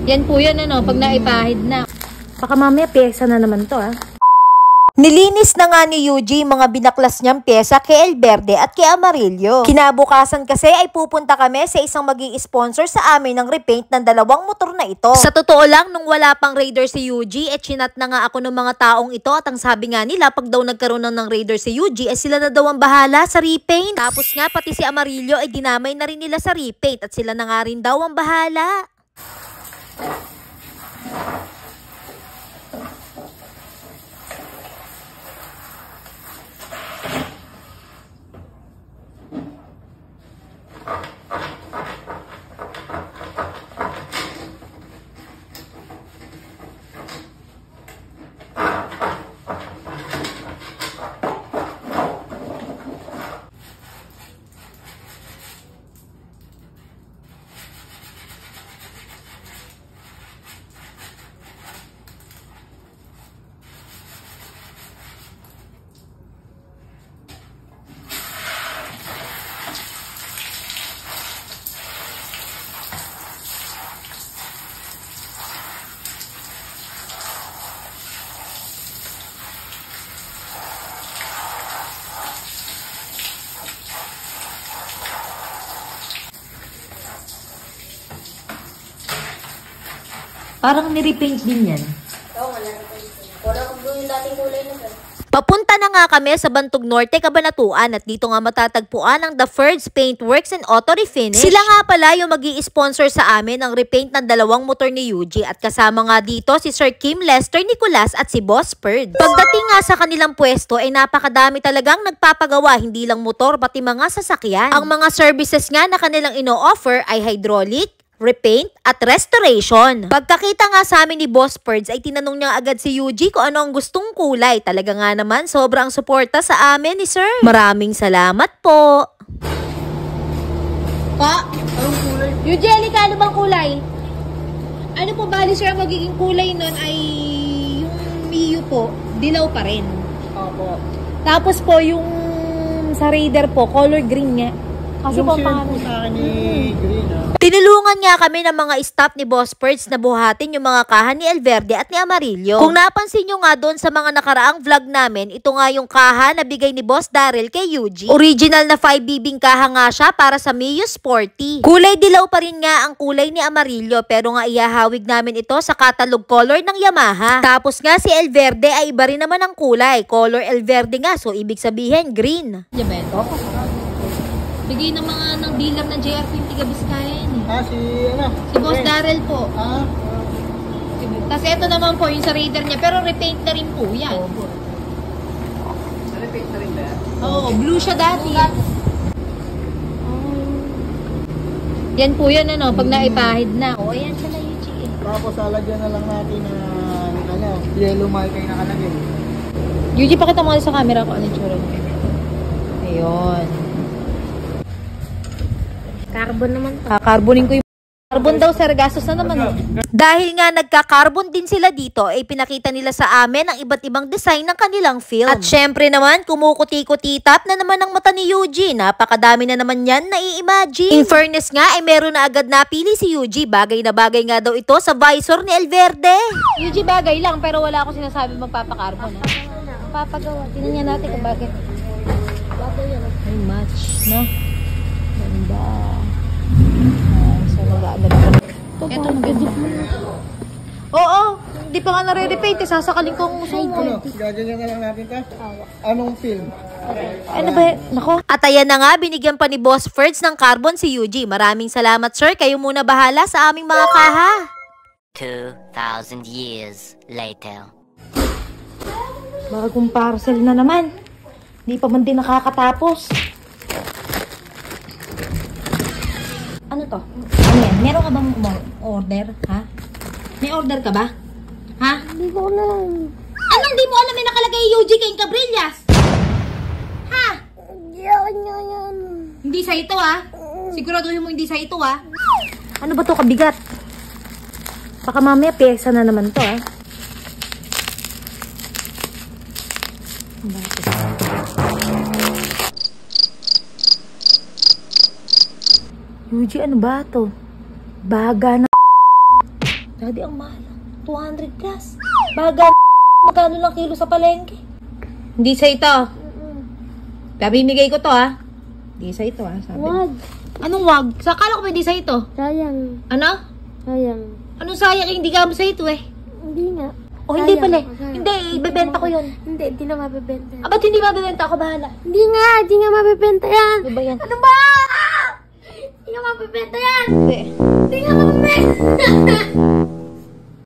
Yan po yan, ano, pag naipahid na. Baka mamaya pyesa na naman to, ha? Nilinis na nga ni Yuji mga binaklas niyang pyesa kay Elverde at kay Amarillo. Kinabukasan kasi ay pupunta kami sa isang sponsor sa amin ng repaint ng dalawang motor na ito. Sa totoo lang, nung wala pang Raider si Yuji, chinat na nga ako ng mga taong ito at ang sabi nga nila, pag daw nagkaroon ng Raider si Yuji, sila na daw ang bahala sa repaint. Tapos nga, pati si Amarillo ay dinamay na rin nila sa repaint at sila na nga rin daw ang bahala. Parang nirepaint din yan. Oo, wala na po. Wala ko yung dating kulay na sir. Papunta na nga kami sa Bantog Norte, Cabanatuan at dito nga matatagpuan ang The Ferds Paintworks and Auto Refinish. Sila nga pala yung magi-sponsor sa amin ng repaint ng dalawang motor ni Yuji at kasama nga dito si Sir Kim Lester Nicolas at si Boss Ferds. Pagdating nga sa kanilang pwesto ay napakadami talagang nagpapagawa, hindi lang motor pati mga sasakyan. Ang mga services nga na kanilang ino-offer ay hydraulic, repaint at restoration. Pagkakita nga sa amin ni Boss Ferds ay tinanong niya agad si Yuji kung ano ang gustong kulay. Talaga nga naman sobrang suporta sa amin ni Sir. Maraming salamat po. Pa? Anong kulay? Yuji, Alika, ano bang kulay? Ano po bali sir, ang magiging kulay nun ay yung Mio po, dilaw pa rin. Opo. Tapos po yung sa Raider po, color green nga. Kasi Yung po share pangalan. po sa akin ni Green, Tinulungan nga kami ng mga staff ni Boss Ferds na buhatin yung mga kaha ni Elverde at ni Amarillo. Kung napansin nyo nga doon sa mga nakaraang vlog namin, ito nga yung kaha na bigay ni Boss Daryl kay Yuji. Original na 5BB kaha nga siya para sa Mio Sporty. Kulay dilaw pa rin nga ang kulay ni Amarillo pero nga ihahawig namin ito sa catalog color ng Yamaha. Tapos nga si Elverde ay iba rin naman ang kulay. Color Elverde nga, so ibig sabihin green. Diabeto. Bigay ng mga ng dealer ng JR20 Gabiskaya yan eh. si ano? Si Boss Daryl po. Tapos ito naman po yung sa Raider niya, pero repaint na rin po yan. Opo. Repaint na rin ba yan? Oo, blue siya dati. Yan po yan, ano, pag naipahid na. O, ayan siya na Yuji eh. Tapos lalagyan na lang natin na yellow marking nakalagay. Yuji, pakita mo sa camera ko ano yung tsura niya. Ayun. Carbon naman. Kakarbonin ko yung carbon daw, sir. Gastos na naman. Dahil nga nagka-carbon din sila dito, ay pinakita nila sa amin ang iba't ibang design ng kanilang film. At syempre naman, kumukuti-kutitap na naman ang mata ni Yuji. Napakadami na naman yan na i-imagine. In fairness nga, ay meron na agad napili si Yuji. Bagay na bagay nga daw ito sa visor ni Elverde. Yuji, bagay lang, pero wala ako sinasabi magpapakarbon. Papagawa. Tingnan niya natin kung bakit. Ay, match, no? Ganda. So, mag-ano naman. Ito, maganda. Oo, hindi pa nga nare-repaint. Sasakalin kong sumo. Gaganyan na lang natin ito. Anong film? Ano ba? Nako. At ayan na nga, binigyan pa ni Boss Ferds ng carbon si Yuji. Maraming salamat, sir. Kayo muna bahala sa aming mga kaha. 2,000 years later. Bagong parcel na naman. Hindi pa man din nakakatapos. Ano to? Ano yan? Meron ka bang order? Ha? May order ka ba? Ha? Hindi ko alam. Anong di mo alam may nakalagay Yuji kay Cabrillas? Ha? Yan. Hindi sa ito ha? Siguraduhin mo hindi sa ito ha? Ano ba to kabigat? Baka mamaya pyesa na naman to ha? Yuji, ano ba to? Baga na Daddy, ang mahal. 200 plus. Baga, magkano lang kilo sa palengke? Hindi sa ito. Babimigay ko to, ha? Hindi sa ito, ha? Sabi. Wag. Anong wag? Sakala ko ba hindi sa ito? Sayang. Ano? Sayang. Anong sayang? Hindi ka mo sa ito, eh. Hindi nga. O, hindi Sayang. pala. Sayang. Hindi, ibebenta ko yun. Hindi na mabibenta. Ah, ba't hindi mabibenta? Ako bahala. Hindi nga mabibenta yan. Ano ba yan? Ano ba? Hindi nga mabibenta yan. Hindi. Hindi nga mabibenta.